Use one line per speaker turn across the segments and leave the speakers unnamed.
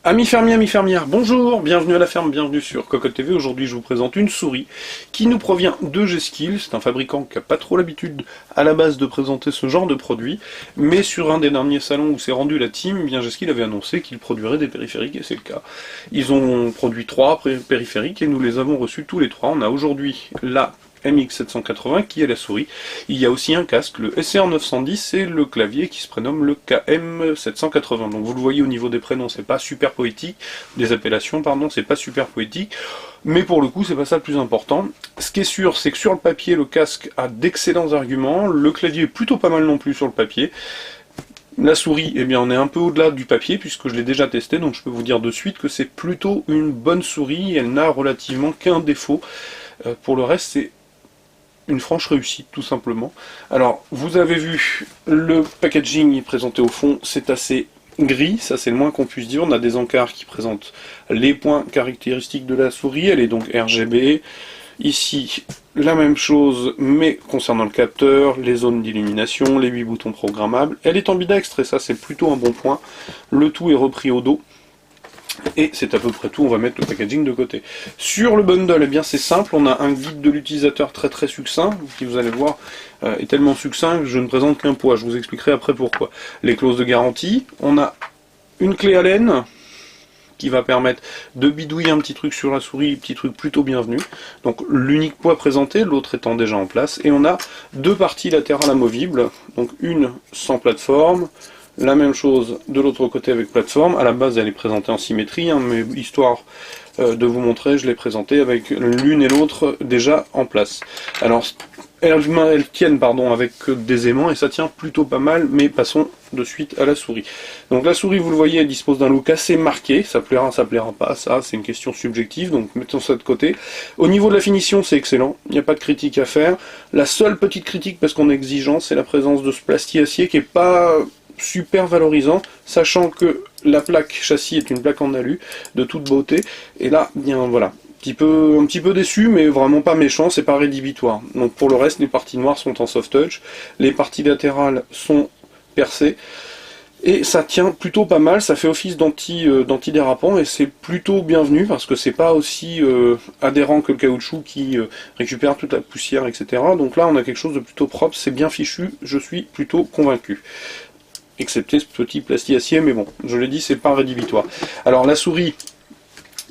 Amis fermiers, amis fermières, bonjour, bienvenue à la ferme, bienvenue sur Cocotte TV. Aujourd'hui je vous présente une souris qui nous provient de G-Skill. C'est un fabricant qui n'a pas trop l'habitude à la base de présenter ce genre de produit, mais sur un des derniers salons où s'est rendu la team, eh bien G-Skill avait annoncé qu'il produirait des périphériques et c'est le cas. Ils ont produit 3 périphériques et nous les avons reçus tous les 3. On a aujourd'hui la MX780 qui est la souris. Il y a aussi un casque, le SR910 et le clavier qui se prénomme le KM780. Donc vous le voyez au niveau des prénoms, c'est pas super poétique, des appellations pardon, c'est pas super poétique, mais pour le coup c'est pas ça le plus important. Ce qui est sûr, c'est que sur le papier le casque a d'excellents arguments, le clavier est plutôt pas mal non plus sur le papier. La souris, eh bien on est un peu au-delà du papier puisque je l'ai déjà testé, donc je peux vous dire de suite que c'est plutôt une bonne souris, elle n'a relativement qu'un défaut. Pour le reste c'est une franche réussite tout simplement. Alors vous avez vu le packaging présenté au fond, c'est assez gris, ça c'est le moins qu'on puisse dire. On a des encarts qui présentent les points caractéristiques de la souris, elle est donc RGB. Ici la même chose mais concernant le capteur, les zones d'illumination, les 8 boutons programmables. Elle est ambidextre et ça c'est plutôt un bon point. Le tout est repris au dos. Et c'est à peu près tout, on va mettre le packaging de côté. Sur le bundle, eh bien c'est simple, on a un guide de l'utilisateur très succinct, qui vous allez voir est tellement succinct que je ne présente qu'un poids, je vous expliquerai après pourquoi. Les clauses de garantie, on a une clé Allen, qui va permettre de bidouiller un petit truc sur la souris, petit truc plutôt bienvenu. Donc l'unique poids présenté, l'autre étant déjà en place, et on a deux parties latérales amovibles, donc une sans plateforme, la même chose de l'autre côté avec plateforme. À la base elle est présentée en symétrie, hein, mais histoire de vous montrer, je l'ai présentée avec l'une et l'autre déjà en place. Alors elles tiennent avec des aimants et ça tient plutôt pas mal, mais passons de suite à la souris. Donc la souris, vous le voyez, elle dispose d'un look assez marqué, ça plaira pas, ça c'est une question subjective, donc mettons ça de côté. Au niveau de la finition, c'est excellent, il n'y a pas de critique à faire. La seule petite critique, parce qu'on est exigeant, c'est la présence de ce plastier acier qui est pas super valorisant, sachant que la plaque châssis est une plaque en alu de toute beauté, et là, bien voilà, un petit peu déçu, mais vraiment pas méchant, c'est pas rédhibitoire. Donc pour le reste, les parties noires sont en soft touch, les parties latérales sont percées, et ça tient plutôt pas mal, ça fait office d'antidérapant, et c'est plutôt bienvenu, parce que c'est pas aussi adhérent que le caoutchouc qui récupère toute la poussière, etc. Donc là, on a quelque chose de plutôt propre, c'est bien fichu, je suis plutôt convaincu. Excepté ce petit plastier acier, mais bon, je l'ai dit, c'est pas rédhibitoire. Alors la souris,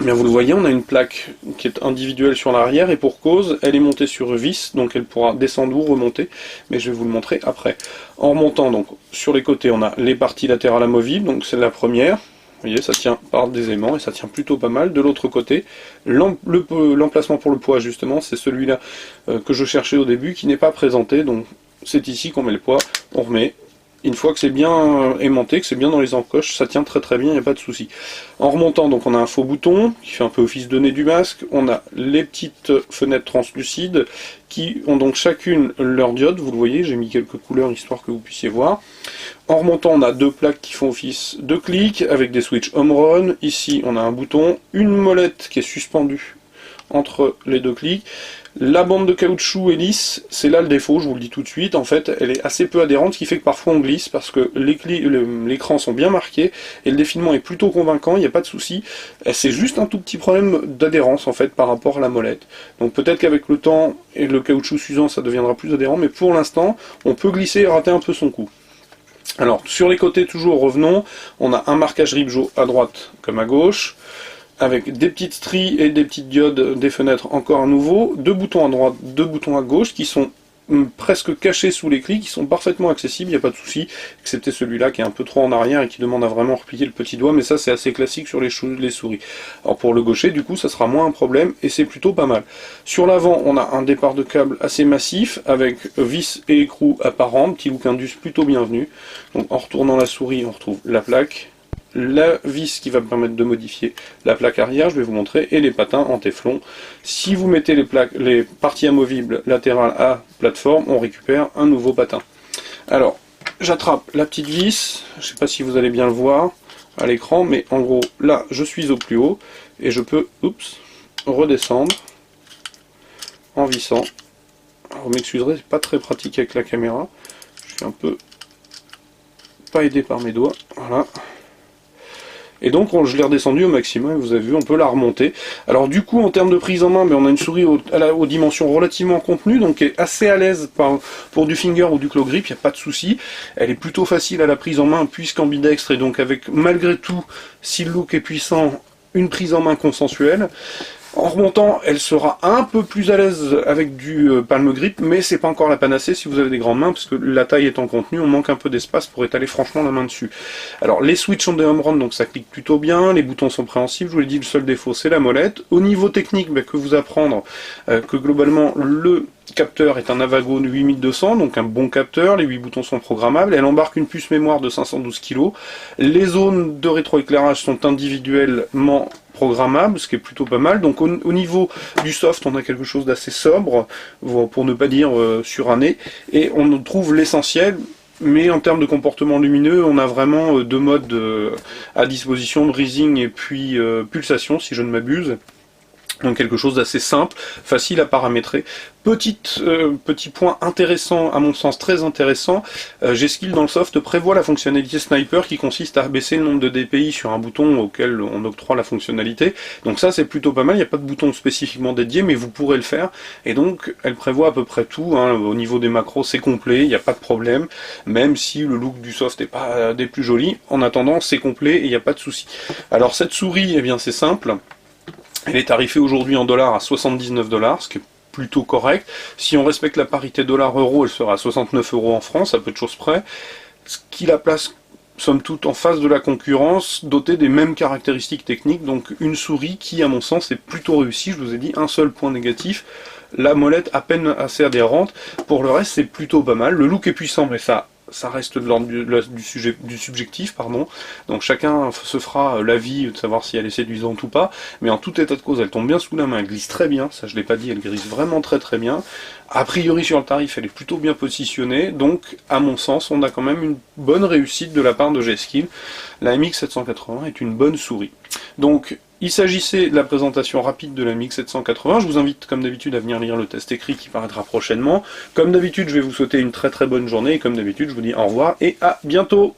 eh bien vous le voyez, on a une plaque qui est individuelle sur l'arrière, et pour cause, elle est montée sur vis, donc elle pourra descendre ou remonter, mais je vais vous le montrer après. En remontant, donc, sur les côtés, on a les parties latérales amovibles, donc c'est la première, vous voyez, ça tient par des aimants, et ça tient plutôt pas mal. De l'autre côté, l'emplacement pour le poids, justement, c'est celui-là que je cherchais au début, qui n'est pas présenté, donc c'est ici qu'on met le poids, on remet. Une fois que c'est bien aimanté, que c'est bien dans les encoches, ça tient très bien, il n'y a pas de souci. En remontant, donc on a un faux bouton, qui fait un peu office de nez du masque, on a les petites fenêtres translucides, qui ont donc chacune leur diode, vous le voyez, j'ai mis quelques couleurs histoire que vous puissiez voir. En remontant, on a deux plaques qui font office de clic, avec des switches home run. Ici, on a un bouton, une molette qui est suspendue entre les deux clics. La bande de caoutchouc est lisse, c'est là le défaut, je vous le dis tout de suite, en fait elle est assez peu adhérente, ce qui fait que parfois on glisse, parce que l'écran sont bien marqués, et le défilement est plutôt convaincant, il n'y a pas de souci, c'est juste un tout petit problème d'adhérence en fait par rapport à la molette. Donc peut-être qu'avec le temps et le caoutchouc s'usant ça deviendra plus adhérent, mais pour l'instant on peut glisser et rater un peu son coup. Alors sur les côtés toujours, revenons, on a un marquage Ribjo à droite comme à gauche, avec des petites stries et des petites diodes, des fenêtres encore à nouveau, deux boutons à droite, deux boutons à gauche qui sont presque cachés sous les clics, qui sont parfaitement accessibles, il n'y a pas de souci, excepté celui-là qui est un peu trop en arrière et qui demande à vraiment replier le petit doigt, mais ça c'est assez classique sur les souris. Alors pour le gaucher, du coup, ça sera moins un problème et c'est plutôt pas mal. Sur l'avant, on a un départ de câble assez massif avec vis et écrou apparents, petit look indus plutôt bienvenu. Donc en retournant la souris, on retrouve la plaque, la vis qui va me permettre de modifier la plaque arrière, je vais vous montrer, et les patins en téflon. Si vous mettez les parties amovibles latérales à plateforme, on récupère un nouveau patin. Alors, j'attrape la petite vis, je ne sais pas si vous allez bien le voir à l'écran, mais en gros, là, je suis au plus haut, et je peux, redescendre en vissant. Alors, vous m'excuserez, c'est pas très pratique avec la caméra, je suis un peu pas aidé par mes doigts, voilà. Et donc je l'ai redescendu au maximum, vous avez vu, on peut la remonter. Alors du coup, en termes de prise en main, on a une souris aux dimensions relativement contenues, donc qui est assez à l'aise pour du finger ou du claw grip, il n'y a pas de souci. Elle est plutôt facile à la prise en main puisqu'ambidextre, et donc avec, malgré tout, si le look est puissant, une prise en main consensuelle. En remontant, elle sera un peu plus à l'aise avec du palm grip, mais c'est pas encore la panacée si vous avez des grandes mains, parce que la taille étant contenue, on manque un peu d'espace pour étaler franchement la main dessus. Alors les switches sont des home run, donc ça clique plutôt bien, les boutons sont préhensibles, je vous l'ai dit, le seul défaut c'est la molette. Au niveau technique, que vous apprendre que globalement le capteur est un Avago 8200, donc un bon capteur, les 8 boutons sont programmables, elle embarque une puce mémoire de 512 kg, les zones de rétroéclairage sont individuellement programmable, ce qui est plutôt pas mal. Donc au niveau du soft, on a quelque chose d'assez sobre, pour ne pas dire suranné, et on trouve l'essentiel, mais en termes de comportement lumineux, on a vraiment deux modes à disposition, breathing et puis pulsation, si je ne m'abuse. Donc quelque chose d'assez simple, facile à paramétrer. Petit point intéressant, à mon sens très intéressant, G-Skill dans le soft prévoit la fonctionnalité sniper qui consiste à baisser le nombre de DPI sur un bouton auquel on octroie la fonctionnalité. Donc ça c'est plutôt pas mal, il n'y a pas de bouton spécifiquement dédié, mais vous pourrez le faire. Et donc elle prévoit à peu près tout, hein. Au niveau des macros c'est complet, il n'y a pas de problème, même si le look du soft n'est pas des plus jolis. En attendant c'est complet et il n'y a pas de souci. Alors cette souris, eh bien c'est simple. Elle est tarifée aujourd'hui en dollars à 79 $, ce qui est plutôt correct. Si on respecte la parité dollar-euro, elle sera à 69 € en France, à peu de choses près. Ce qui la place, somme toute, en face de la concurrence, dotée des mêmes caractéristiques techniques. Donc une souris qui, à mon sens, est plutôt réussie. Je vous ai dit un seul point négatif. La molette à peine assez adhérente. Pour le reste, c'est plutôt pas mal. Le look est puissant, mais ça reste de l'ordre du subjectif, pardon. Donc chacun se fera l'avis de savoir si elle est séduisante ou pas. Mais en tout état de cause, elle tombe bien sous la main, elle glisse très bien. Ça, je l'ai pas dit, elle glisse vraiment très très bien. A priori, sur le tarif, elle est plutôt bien positionnée. Donc, à mon sens, on a quand même une bonne réussite de la part de G-Skill. La MX780 est une bonne souris. Donc, il s'agissait de la présentation rapide de la MX780. Je vous invite, comme d'habitude, à venir lire le test écrit qui paraîtra prochainement. Comme d'habitude, je vais vous souhaiter une très très bonne journée. Et comme d'habitude, je vous dis au revoir et à bientôt.